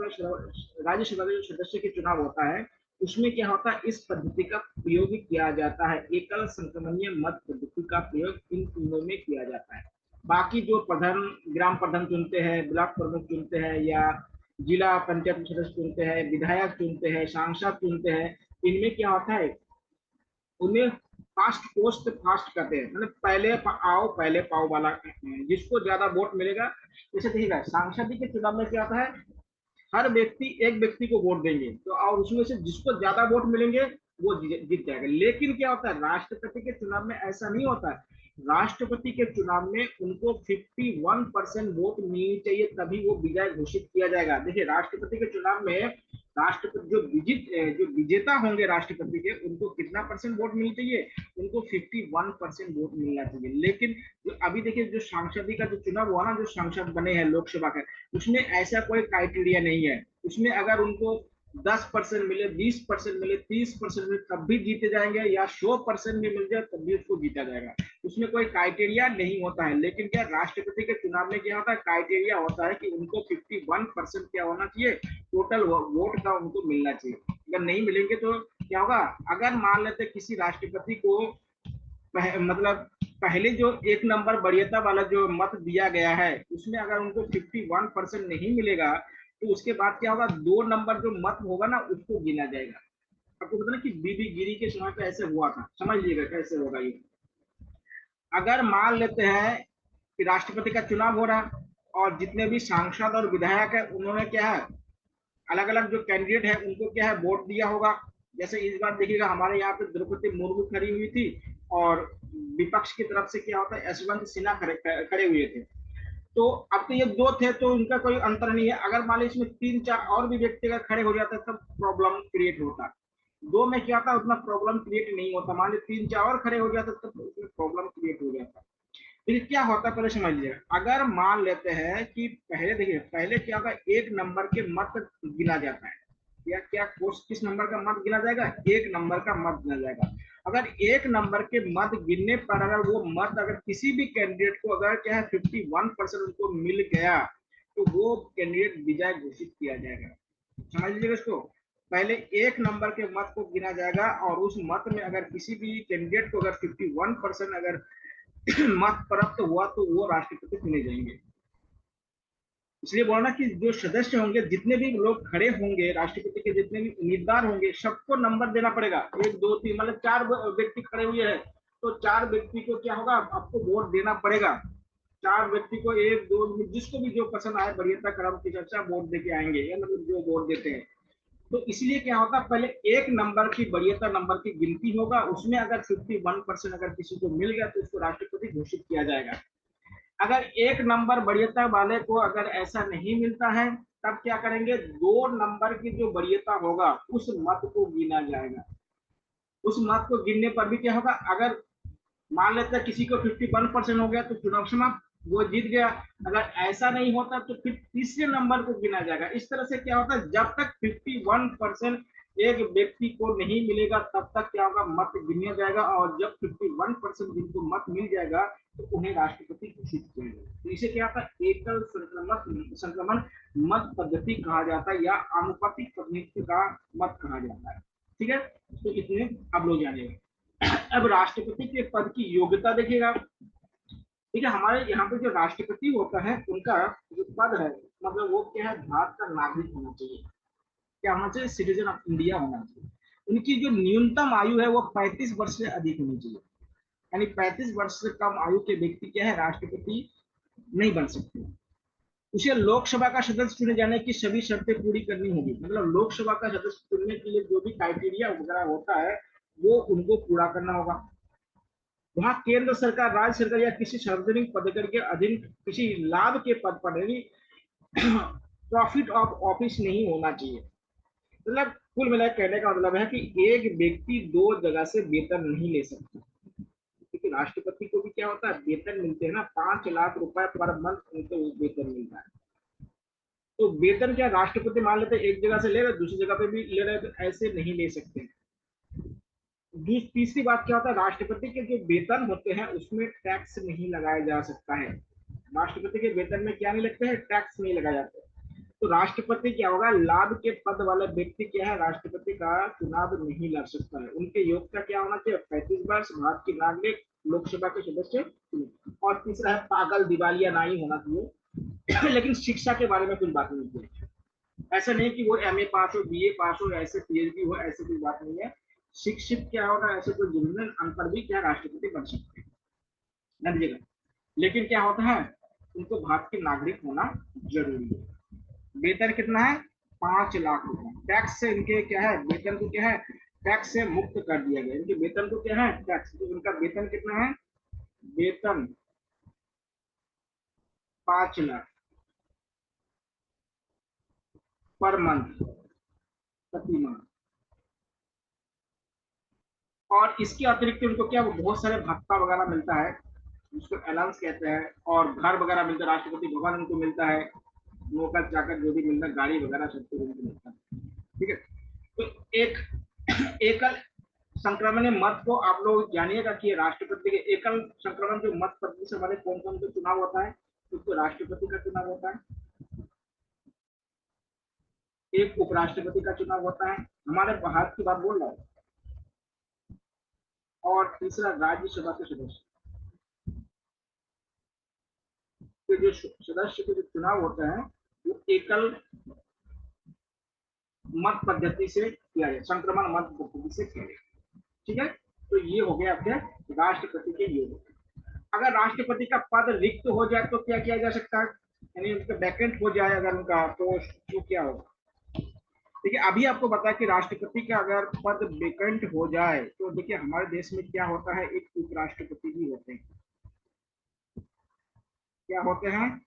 राज्यसभा के जो सदस्य के चुनाव होता है, उसमें क्या होता है, इस पद्धति का प्रयोग किया जाता है। एकल संक्रमणीय मत पद्धति का प्रयोग इन तीनों में किया जाता है। बाकी जो प्रधान, ग्राम प्रधान चुनते हैं, ब्लॉक प्रमुख चुनते हैं, या जिला पंचायत सदस्य चुनते हैं, विधायक चुनते हैं, सांसद चुनते हैं, इनमें क्या होता है, उन्हें फास्ट पोस्ट फास्ट करते हैं, मतलब पहले आओ पहले पाओ वाला। जिसको ज्यादा वोट मिलेगा, जैसे देखिएगा सांसद के चुनाव में क्या होता है, हर व्यक्ति एक व्यक्ति को वोट देंगे, तो और उसमें से जिसको ज्यादा वोट मिलेंगे वो जीत जाएगा। लेकिन क्या होता है, राष्ट्रपति के चुनाव में ऐसा नहीं होता है। राष्ट्रपति के चुनाव में उनको 51% वोट मिलनी चाहिए, तभी वो विजय घोषित किया जाएगा। देखिए राष्ट्रपति के चुनाव में राष्ट्रपति जो विजेता होंगे राष्ट्रपति के, उनको कितना परसेंट वोट मिलनी चाहिए? उनको 51% वोट मिलना चाहिए। लेकिन जो अभी देखिए जो सांसद का जो चुनाव हुआ ना, जो सांसद बने हैं लोकसभा का, उसमें ऐसा कोई क्राइटेरिया नहीं है। उसमें अगर उनको 10% मिले, 20% मिले, 30% मिले तब भी जीते जाएंगे, या 100% भी मिल जाए तब भी उसको जीता जाएगा। उसमें कोई क्राइटेरिया नहीं होता है। लेकिन क्या राष्ट्रपति के चुनाव में क्या होता है, क्राइटेरिया होता है कि उनको 51% क्या होना चाहिए, टोटल वोट का उनको मिलना चाहिए। अगर नहीं मिलेंगे तो क्या होगा, अगर मान लेते किसी राष्ट्रपति को मतलब पहले जो 1 नंबर वरीयता वाला जो मत दिया गया है, उसमें अगर उनको 51% नहीं मिलेगा, तो उसके बाद क्या होगा, 2 नंबर जो मत होगा ना उसको गिना जाएगा। आपको पता ना कि बीबी गिरी के समय पे ऐसे हुआ था, समझ लीजिएगा कैसे होगा ये। अगर मान लेते हैं कि राष्ट्रपति का चुनाव हो रहा है और जितने भी सांसद और विधायक है, उन्होंने क्या है, अलग अलग जो कैंडिडेट है उनको क्या है वोट दिया होगा। जैसे इस बार देखिएगा हमारे यहाँ पे द्रौपदी मुर्मू खड़ी हुई थी, और विपक्ष की तरफ से क्या होता है, यशवंत सिन्हा खड़े हुए थे। तो अब तो ये दो थे तो इनका कोई अंतर नहीं है। अगर मान लीजिए इसमें 3-4 और भी व्यक्ति अगर खड़े हो जाते तब प्रॉब्लम क्रिएट होता। दो में क्या था, उतना प्रॉब्लम क्रिएट नहीं होता। मान लीजिए 3-4 और खड़े हो जाते तब उसमें प्रॉब्लम क्रिएट हो जाता। फिर क्या होता है पहले समझ लीजिएगा। अगर मान लेते हैं कि पहले देखिए, पहले क्या होगा, 1 नंबर के मत गिना जाता है। या क्या किस नंबर का मत गिना जाएगा? 1 नंबर का मत गिना जाएगा। अगर 1 नंबर के मत गिनने पर अगर वो मत अगर किसी भी कैंडिडेट को अगर क्या है 51% उनको मिल गया, तो वो कैंडिडेट विजय घोषित किया जाएगा। समझ लीजिएगा इसको। पहले 1 नंबर के मत को गिना जाएगा, और उस मत में अगर किसी भी कैंडिडेट को अगर 51% अगर मत प्राप्त हुआ तो वो राष्ट्रपति चुने जाएंगे। इसलिए बोलना कि जो सदस्य होंगे, जितने भी लोग खड़े होंगे, राष्ट्रपति के जितने भी उम्मीदवार होंगे, सबको नंबर देना पड़ेगा। 1 2 3 मतलब 4 व्यक्ति खड़े हुए हैं, तो 4 व्यक्ति को क्या होगा, आपको वोट देना पड़ेगा। 4 व्यक्ति को 1 2 जिसको भी जो पसंद आए वरीयता क्रम की चर्चा वोट देके आएंगे, या मतलब जो वोट देते हैं। तो इसलिए क्या होता है, पहले एक नंबर की वरीयता नंबर की गिनती होगा, उसमें अगर 51% अगर किसी को मिल गया तो उसको राष्ट्रपति घोषित किया जाएगा। अगर एक नंबर वरीयता वाले को अगर ऐसा नहीं मिलता है, तब क्या करेंगे, 2 नंबर की जो वरीयता होगा उस मत को गिना जाएगा। उस मत को गिनने पर भी क्या होगा, अगर मान लेते हैं किसी को 51% हो गया तो चुनाव समाप्त, वो जीत गया। अगर ऐसा नहीं होता तो फिर तीसरे नंबर को गिना जाएगा। इस तरह से क्या होता है, जब तक 51% एक व्यक्ति को नहीं मिलेगा तब तक क्या होगा, मत गिना जाएगा, और जब 51% जिनको मत मिल जाएगा तो उन्हें राष्ट्रपति घोषित किया जाएगा। तो इसे क्या होता है, एकल संक्रमण मत पद्धति कहा जाता है, या आनुपातिक प्रतिनिधित्व का मत कहा जाता है। ठीक है, तो इतने अब लोग जानेंगे। अब राष्ट्रपति के पद की योग्यता देखिएगा। ठीक है, हमारे यहाँ पे जो राष्ट्रपति होता है उनका जो पद है, मतलब वो क्या है, भारत का नागरिक होना चाहिए। क्या होना चाहिए, सिटीजन ऑफ इंडिया होना चाहिए। उनकी जो न्यूनतम आयु है वो 35 वर्ष से अधिक होनी चाहिए, यानी 35 वर्ष से कम आयु के व्यक्ति क्या है, राष्ट्रपति नहीं बन सकते। उसे लोकसभा का सदस्य चुने जाने की सभी शर्तें पूरी करनी होगी, मतलब लोकसभा का सदस्य चुनने के लिए जो भी क्राइटेरिया वगैरह होता है वो उनको पूरा करना होगा। वहां केंद्र सरकार, राज्य सरकार या किसी सार्वजनिक पदकर के अधीन किसी लाभ के पद पर प्रॉफिट ऑफ ऑफिस नहीं होना चाहिए। मतलब कुल मिलाकर कहने का मतलब है कि एक व्यक्ति 2 जगह से वेतन नहीं ले सकता, क्योंकि राष्ट्रपति को भी क्या होता है, वेतन मिलते हैं ना, 5 लाख रुपए पर मंथ उनको वेतन मिलता है। तो वेतन क्या, राष्ट्रपति मान लेते एक जगह से ले रहे दूसरी जगह पे भी ले रहे, तो ऐसे नहीं ले सकते। तीसरी बात क्या होता है, राष्ट्रपति के जो वेतन होते हैं उसमें टैक्स नहीं लगाया जा सकता है। राष्ट्रपति के वेतन में क्या नहीं लगते हैं, टैक्स नहीं लगाया जाता। तो राष्ट्रपति क्या होगा, लाभ के पद वाला व्यक्ति क्या है, राष्ट्रपति का चुनाव नहीं लड़ सकता है। उनके योग्यता क्या होना चाहिए, 35 वर्ष, भारत की नागरिक, लोकसभा के सदस्य। और तीसरा है पागल दिवालिया नहीं होना चाहिए। लेकिन शिक्षा के बारे में कुछ बात नहीं है, ऐसा नहीं कि वो एमए पास हो, बीए पास हो, ऐसे पीएचडी हो, ऐसे कोई बात नहीं है। शिक्षित क्या होगा, ऐसे कोई जनरल अनपढ़ भी क्या राष्ट्रपति बन सकते हैं, न दीजिएगा। लेकिन क्या होता है, उनको भारत के नागरिक होना जरूरी है। वेतन कितना है, 5 लाख रुपए। टैक्स से इनके क्या है, वेतन को क्या है, टैक्स से मुक्त कर दिया गया। इनके वेतन को क्या है, टैक्स। तो इनका वेतन कितना है, वेतन 5 लाख पर मंथ, प्रति माह। और इसके अतिरिक्त उनको क्या, वो बहुत सारे भत्ता वगैरह मिलता है, जिसको अलाउंस कहते हैं, और घर वगैरह मिलता है, राष्ट्रपति भवन उनको मिलता है, नौकर चाकर जो भी मिलता है, गाड़ी वगैरह सब कुछ उनको मिलता है। ठीक है, तो एक एकल संक्रमण मत को आप लोग जानिएगा कि राष्ट्रपति के एकल संक्रमण जो मत पद्धति से हमारे कौन कौन सा चुनाव होता है, तो राष्ट्रपति का चुनाव होता है, एक उपराष्ट्रपति का चुनाव होता है, हमारे भारत की बात बोल रहा हूँ, और तीसरा राज्यसभा के सदस्य के जो सदस्य के जो चुनाव होते हैं वो एकल मत पद्धति से किया जाए, संक्रमण मत पद्धति से किया जाए। ठीक है, तो ये हो गया आपके राष्ट्रपति के योग। अगर राष्ट्रपति का पद रिक्त हो जाए तो क्या किया जा सकता है, यानी उनका वैकेंट हो जाए अगर उनका पोस्ट, तो क्या होगा। देखिए अभी आपको बताया कि राष्ट्रपति का अगर पद वैकेंट हो जाए तो देखिए हमारे देश में क्या होता है, एक उपराष्ट्रपति भी होते हैं। क्या होते हैं,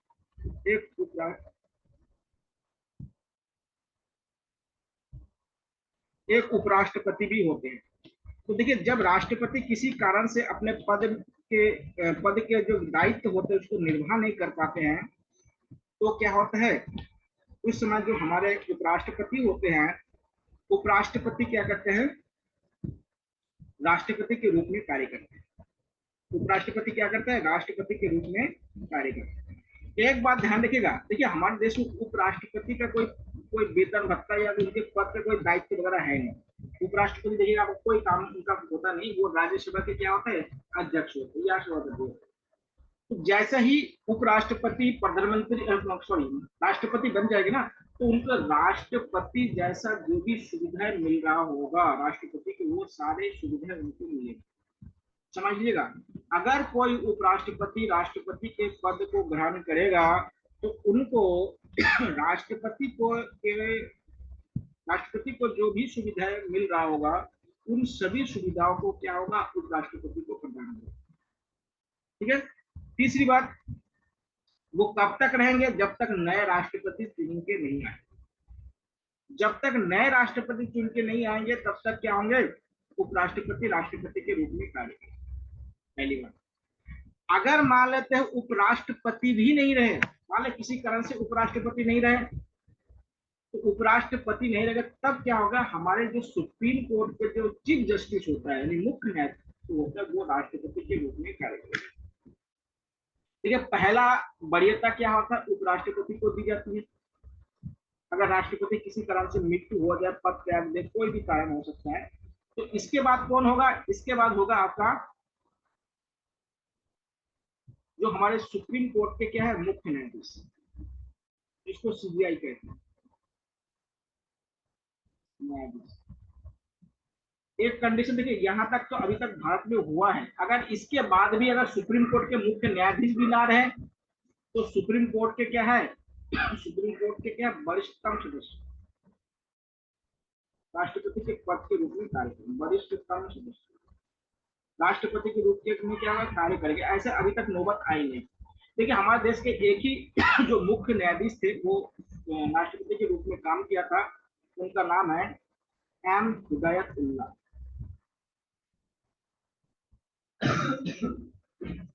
एक उपराष्ट्रपति भी होते हैं। तो देखिए जब राष्ट्रपति किसी कारण से अपने पद के जो दायित्व होते हैं उसको निर्वाह नहीं कर पाते हैं, तो क्या होता है, उस समय जो हमारे उपराष्ट्रपति होते हैं, उपराष्ट्रपति क्या करते हैं, राष्ट्रपति के रूप में कार्य करते हैं। उपराष्ट्रपति क्या करता है, राष्ट्रपति के रूप में कार्य करता है। एक बात ध्यान रखिएगा, देखिए हमारे देश में उपराष्ट्रपति का कोई कोई वेतन भत्ता या उनके पद पे कोई दायित्व वगैरह है नहीं। उपराष्ट्रपति देखिएगा आपको कोई काम उनका होता नहीं, वो राज्यसभा के क्या होता है, अध्यक्ष होते हैं या सभापति होते हैं। तो जैसे ही उपराष्ट्रपति प्रधानमंत्री सॉरी राष्ट्रपति बन जाएगी ना, तो उनको राष्ट्रपति जैसा जो भी सुविधाएं मिल रहा होगा राष्ट्रपति के, वो सारे सुविधाएं उनको मिलेगी। समझ लीजिएगा, अगर कोई उपराष्ट्रपति राष्ट्रपति के पद को ग्रहण करेगा तो उनको राष्ट्रपति को के राष्ट्रपति को जो भी सुविधाएं मिल रहा होगा उन सभी सुविधाओं को क्या होगा, उपराष्ट्रपति को प्रदान होगा। ठीक है। तीसरी बात, वो कब तक रहेंगे, जब तक नए राष्ट्रपति चुन के नहीं आए। जब तक नए राष्ट्रपति चुन के नहीं आएंगे तब तक क्या होंगे, उपराष्ट्रपति राष्ट्रपति के रूप में कार्य करेंगे। पहली बात। अगर मान लेते हैं उपराष्ट्रपति भी नहीं रहे, मान ले किसी कारण से उपराष्ट्रपति नहीं रहे, तो उपराष्ट्रपति नहीं रहेगा तब क्या होगा, हमारे जो सुप्रीम कोर्ट के जो चीफ जस्टिस होता है यानी मुख्य न्यायाधीश होता है, वो राष्ट्रपति के रूप में कार्य करेगा। ठीक है। पहला वरीयता क्या होता है, उपराष्ट्रपति को दी जाती है। अगर राष्ट्रपति किसी कारण से मृत्यु हो जाए, पद त्याग दे, कोई भी कारण हो सकता है, तो इसके बाद कौन होगा, इसके बाद होगा आपका जो हमारे सुप्रीम कोर्ट के क्या है, मुख्य न्यायाधीश, जिसको सीबीआई कहते हैं, न्यायाधीश। एक कंडीशन देखिए, यहां तक तो अभी तक भारत में हुआ है, अगर इसके बाद भी अगर सुप्रीम कोर्ट के मुख्य न्यायाधीश भी ना रहे तो सुप्रीम कोर्ट के क्या है, सुप्रीम कोर्ट के क्या वरिष्ठतम सदस्य राष्ट्रपति के पद के रूप में कार्य करेंगे। वरिष्ठतम सदस्य राष्ट्रपति के रूप में क्या होगा, कार्य करेंगे। ऐसे अभी तक नौबत आई नहीं। देखिए हमारे देश के एक ही जो मुख्य न्यायाधीश थे वो राष्ट्रपति के रूप में काम किया था, उनका नाम है एम हिदायतुल्लाह।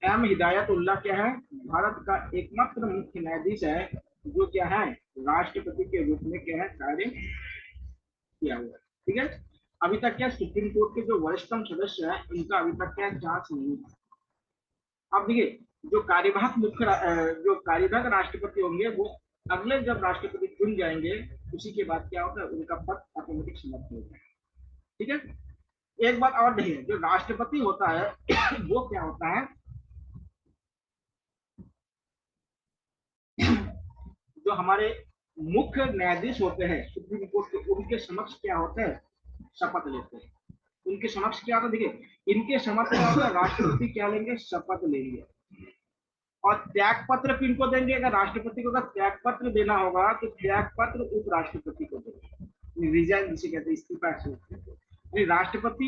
एम हिदायतुल्लाह क्या है, भारत का एकमात्र मुख्य न्यायाधीश है जो क्या है, राष्ट्रपति के रूप में क्या है, कार्य किया हुआ है। ठीक है। अभी तक क्या सुप्रीम कोर्ट के जो वरिष्ठतम सदस्य है उनका अभी तक क्या जांच नहीं है। अब देखिए जो कार्यवाहक जो कार्यवाहक राष्ट्रपति होंगे वो अगले जब राष्ट्रपति चुन जाएंगे उसी के बाद क्या होता है, उनका पद ऑटोमेटिक समाप्त हो जाएगा। ठीक है। एक बात और देखिए, जो राष्ट्रपति होता है वो क्या होता है, जो हमारे मुख्य न्यायाधीश होते हैं सुप्रीम कोर्ट के, उनके समक्ष क्या होता है, शपथ लेते हैं। उनके समक्ष क्या होता है, देखिए इनके समक्ष क्या होता है, राष्ट्रपति क्या लेंगे, शपथ लेंगे। और त्याग पत्र किनको देंगे, अगर राष्ट्रपति को अगर त्याग पत्र देना होगा तो त्याग पत्र उपराष्ट्रपति को देंगे, रिजाइन जिसे कहते हैं, इस्तीफा। राष्ट्रपति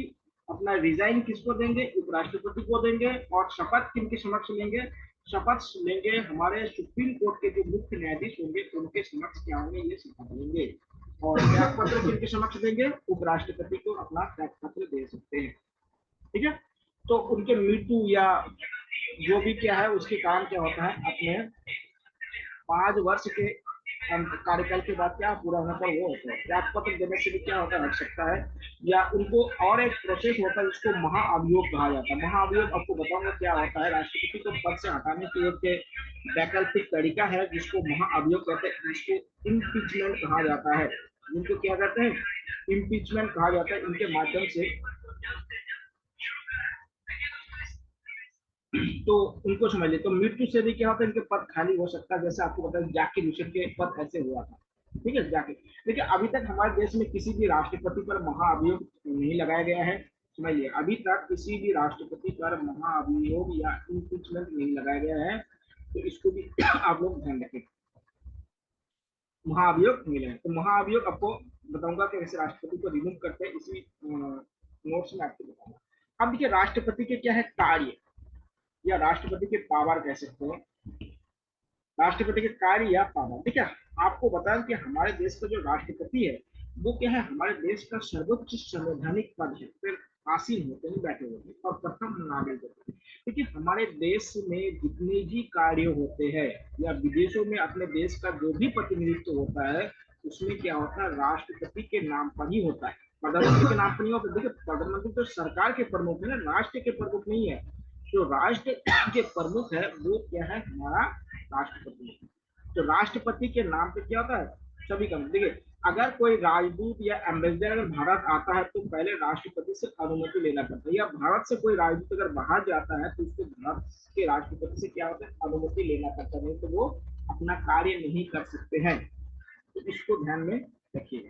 अपना रिजाइन किसको देंगे, उपराष्ट्रपति को देंगे। और शपथ किनके समक्ष लेंगे, शपथ लेंगे हमारे सुप्रीम कोर्ट के जो मुख्य न्यायाधीश होंगे उनके समक्ष क्या होंगे, ये शपथ लेंगे। और त्याग पत्र किनके समक्ष देंगे, उपराष्ट्रपति को अपना त्याग पत्र दे सकते हैं। ठीक है। तो उनके मृत्यु या जो भी क्या है उसके कारण क्या होता है, अपने 5 वर्ष के कार्यकाल के बाद क्या पूरा होने पर वो होता है, त्याग पत्र देने से भी क्या होता है, हट सकता है। या उनको और एक प्रोसेस होता है जिसको महाअभियोग कहा जाता है। महाअभियोग आपको बताऊंगा क्या होता है। राष्ट्रपति को पद से हटाने की एक वैकल्पिक तरीका है जिसको महाअभियोग कहते हैं, जिसको इम्पीचमेंट कहा जाता है। जिनको क्या कहते हैं, इम्पीचमेंट कहा जाता है। इनके माध्यम से तो उनको समझ ले, तो मृत्यु से भी क्या होता है, इनके पद खाली हो सकता है। जैसे आपको बताया जाकिर हुसैन के पद ऐसे हुआ था। ठीक है, जाकिर। देखिए अभी तक हमारे देश में किसी भी राष्ट्रपति पर महाअभियोग नहीं लगाया गया है। समझिए अभी तक किसी भी राष्ट्रपति पर महाअभियोग या इम्पीचमेंट नहीं लगाया गया है, तो इसको भी आप लोग ध्यान रखें। महाअभियोग मिले हैं, तो महाअभियोग आपको बताऊंगा कि कैसे राष्ट्रपति को रिमूव करते हैं, इसी नोट्स में आपको बताऊंगा। अब देखिए राष्ट्रपति के क्या है कार्य या राष्ट्रपति के पावर कह सकते हैं, राष्ट्रपति के कार्य या पावर। ठीक है। आपको बताएं कि हमारे देश का जो राष्ट्रपति है वो क्या है, हमारे देश का सर्वोच्च संवैधानिक पद है, फिर आसीन होते हैं, बैठे होते हैं और प्रथम नागरिक होते हैं। देखिए हमारे देश में जितने भी कार्य होते हैं या विदेशों में अपने देश का जो भी प्रतिनिधित्व होता है उसमें क्या होता है, राष्ट्रपति के नाम पर ही होता है, प्रधानमंत्री के नाम पर नहीं होता। देखिए प्रधानमंत्री तो सरकार के प्रमुख है ना, राष्ट्र के प्रमुख नहीं है। जो राष्ट्र के प्रमुख है वो क्या है, हमारा राष्ट्रपति। तो राष्ट्रपति के नाम पे क्या होता है, सभी काम। देखिए अगर कोई राजदूत या एम्बेसडर अगर भारत आता है तो पहले राष्ट्रपति से अनुमति लेना पड़ता है, या भारत से कोई राजदूत अगर बाहर जाता है तो उसको भारत के राष्ट्रपति से क्या होता है, अनुमति लेना पड़ता है, नहीं तो वो अपना कार्य नहीं कर सकते हैं। तो इसको ध्यान में रखिएगा।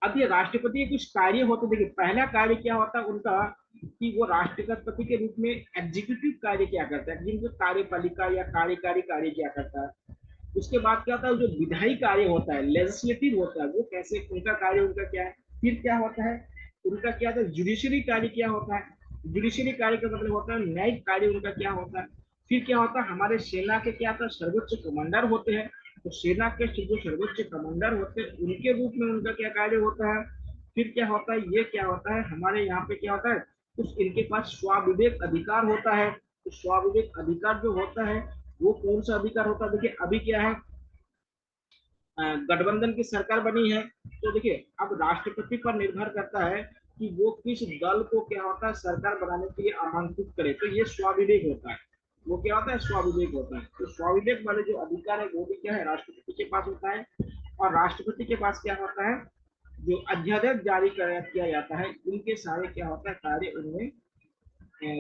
अब ये राष्ट्रपति के कुछ कार्य होते, देखिए पहला कार्य क्या होता है उनका, कि वो राष्ट्रपति के रूप में एग्जीक्यूटिव कार्य क्या करता है, जिनको कार्यपालिका या कार्यकारी कार्य क्या करता है। उसके बाद क्या होता है, जो विधायी कार्य होता है, लेजिस्लेटिव होता है, वो कैसे उनका कार्य उनका क्या है। फिर क्या होता है, उनका क्या होता है, जुडिशरी कार्य क्या होता है। जुडिशरी कार्य का मतलब होता है न्यायिक कार्य उनका क्या होता है। फिर क्या होता है, हमारे सेना के क्या होता है, सर्वोच्च कमांडर होते हैं। तो सेना के जो सर्वोच्च कमांडर होते हैं उनके रूप में उनका क्या कार्य होता है। फिर क्या होता है, ये क्या होता है, हमारे यहाँ पे क्या होता है, कुछ इनके पास स्वाविवेक अधिकार होता है। तो स्वाविवेक अधिकार जो होता है वो कौन सा अधिकार होता है, देखिए अभी क्या है, गठबंधन की सरकार बनी है। तो देखिए अब राष्ट्रपति पर निर्भर करता है कि वो किस दल को क्या होता है सरकार बनाने के लिए आमंत्रित करे। तो ये स्वाविवेक होता है, वो क्या होता है, स्वाविवेक होता है। तो स्वाविवेक वाले जो अधिकार है वो भी क्या है, राष्ट्रपति के पास होता है। और राष्ट्रपति के पास क्या होता है, जो अध्यादेश जारी किया जाता है, इनके सारे क्या होता है कार्य उनमें,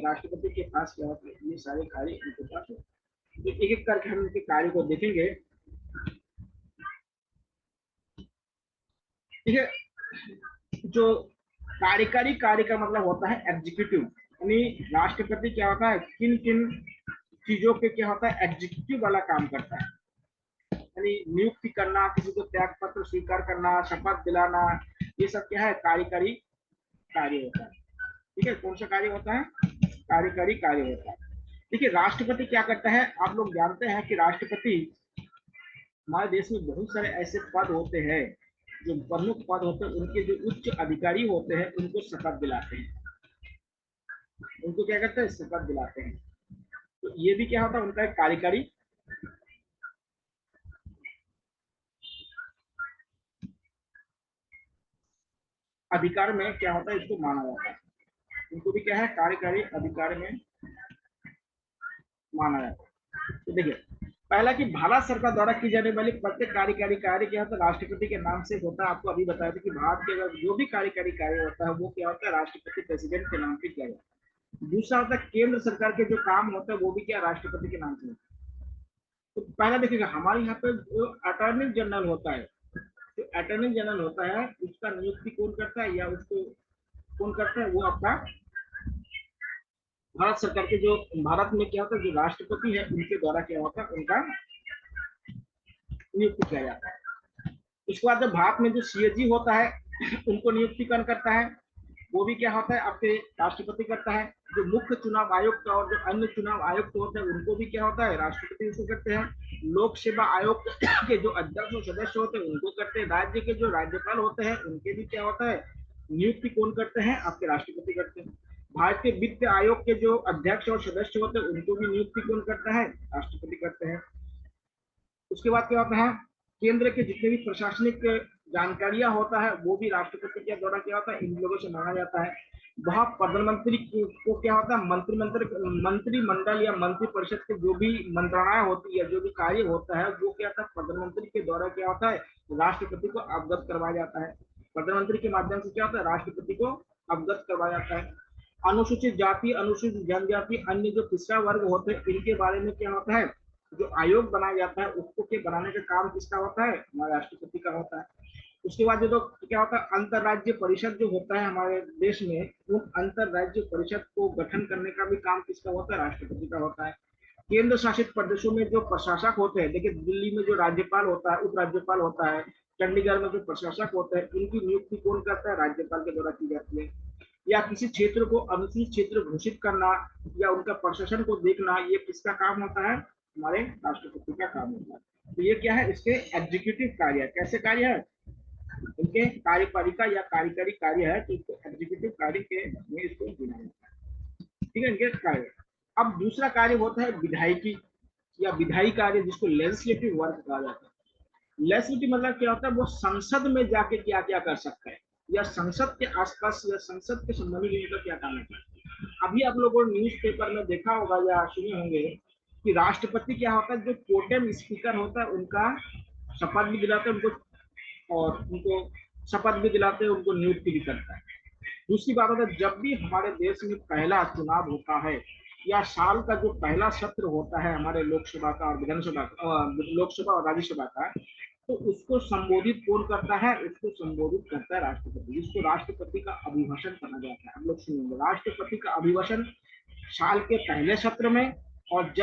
राष्ट्रपति के पास क्या होता है, ये सारे कार्य इनके पास होते हैं। तो एक एक करके हम इनके कार्य को देखेंगे। ठीक है, जो कार्यकारी कार्य का मतलब होता है एग्जीक्यूटिव, यानी राष्ट्रपति क्या होता है, किन किन चीजों पे क्या होता है, एग्जीक्यूटिव वाला काम करता है। यानी नियुक्ति करना, किसी को त्याग पत्र स्वीकार करना, शपथ दिलाना, ये सब क्या है, कार्यकारी कार्य होता है। ठीक है, कौन सा कार्य होता है, कार्यकारी कार्य होता है। देखिए राष्ट्रपति क्या करता है, आप लोग जानते हैं कि राष्ट्रपति, हमारे देश में बहुत सारे ऐसे पद होते हैं, जो प्रमुख पद होते हैं, उनके जो उच्च अधिकारी होते हैं उनको शपथ दिलाते हैं। उनको क्या करते हैं, शपथ दिलाते हैं। तो ये भी क्या होता है, उनका एक कार्यकारी अधिकार में क्या होता है, इसको माना जाता है। उनको भी क्या है, कार्यकारी अधिकार में माना जाता है। तो देखिए पहला कि भारत सरकार द्वारा की जाने वाली प्रत्येक कार्यकारी कार्य क्या होता है, राष्ट्रपति के नाम से होता है। आपको अभी बताया था कि भारत के जो भी कार्यकारी कार्य होता है वो क्या होता है, राष्ट्रपति प्रेसिडेंट के नाम पे किया जाता है। दूसरा होता है केंद्र सरकार के जो काम होता है वो भी क्या राष्ट्रपति के नाम से होता है। तो पहला देखिएगा हमारे यहाँ पे जो अटॉर्नी जनरल होता है, जो अटॉर्नी जनरल होता है उसका नियुक्ति कौन करता है, या उसको कौन करता है, वो आपका भारत सरकार के जो, भारत में क्या होता है, जो राष्ट्रपति है उनके द्वारा क्या होता है, उनका नियुक्ति किया जाता है। उसके बाद जब भारत में जो सीएजी होता है उनको नियुक्ति कौन करता है, वो भी क्या होता है, आपके राष्ट्रपति करता है। जो मुख्य चुनाव आयुक्त और जो अन्य चुनाव आयुक्त होते हैं उनको भी क्या होता है, राष्ट्रपति उसको करते हैं। लोक सेवा आयोग के जो अध्यक्ष और सदस्य होते हैं उनको करते हैं। राज्य के जो राज्यपाल होते हैं उनके भी क्या होता है, नियुक्ति कौन करते हैं, आपके राष्ट्रपति करते हैं। भारतीय वित्त आयोग के जो अध्यक्ष और सदस्य होते हैं उनको भी नियुक्ति कौन करता है, राष्ट्रपति करते हैं। उसके बाद क्या होता है, केंद्र के जितने भी प्रशासनिक जानकारियां होता है वो भी राष्ट्रपति के द्वारा क्या होता है, इन लोगों से मांगा जाता है। वह प्रधानमंत्री को क्या होता है, मंत्रिमंडल या मंत्री परिषद के जो भी मंत्रणाएं होती है, जो भी कार्य होता है वो क्या होता है, प्रधानमंत्री के द्वारा क्या होता है, राष्ट्रपति को अवगत करवाया जाता है। प्रधानमंत्री के माध्यम से क्या होता है, राष्ट्रपति को अवगत करवाया जाता है। अनुसूचित जाति, अनुसूचित जनजाति, अन्य जो पिछड़ा वर्ग होते हैं इनके बारे में क्या होता है, जो आयोग बनाया जाता है उसको के बनाने का काम किसका होता है, हमारे राष्ट्रपति का होता है। उसके बाद जो क्या होता है, अंतरराज्य परिषद जो होता है हमारे देश में, उन अंतरराज्य परिषद को गठन करने का भी काम किसका होता है, राष्ट्रपति का होता है। केंद्र शासित प्रदेशों में जो प्रशासक होते हैं, देखिए दिल्ली में जो राज्यपाल होता है, उपराज्यपाल होता है, चंडीगढ़ में जो प्रशासक होते हैं इनकी नियुक्ति कौन करता है, राज्यपाल के द्वारा की जाती है। या किसी क्षेत्र को अनुसूचित क्षेत्र घोषित करना या उनका प्रशासन को देखना, ये किसका काम होता है, हमारे राष्ट्रपति का काम होता है। तो ये क्या है, इसके एग्जीक्यूटिव कार्य है। कैसे कार्य है, इनके कार्यपालिका या कार्यकारी कार्य है, तो इसको एग्जीक्यूटिव कार्य के में इसको गिना जाता है। ठीक है, इनके कार्य। अब दूसरा कार्य होता है विधायिकी या विधायी कार्य, जिसको लेजिस्लेटिव वर्क कहा जाता है। लेजिस्लेटिव मतलब क्या होता है, वो संसद में जाके क्या क्या कर सकता है, या संसद के आसपास या संसद के संबंधित उनका क्या काम होता है। अभी आप लोगों ने न्यूज पेपर में देखा होगा या सुने होंगे कि राष्ट्रपति क्या होता है, जो प्रोटेम स्पीकर होता है उनका शपथ भी दिलाते हैं उनको, और उनको शपथ भी दिलाते हैं, उनको नियुक्ति भी करता है। दूसरी बात होता है, जब भी हमारे देश में पहला चुनाव होता है या साल का जो पहला सत्र होता है हमारे लोकसभा का और विधानसभा, लोकसभा और राज्यसभा का, तो उसको संबोधित कौन करता है, उसको संबोधित करता है राष्ट्रपति, जिसको राष्ट्रपति का अभिभाषण कहा जाता है। हम लोग सुनेंगे राष्ट्रपति का अभिभाषण साल के पहले सत्र में, और जब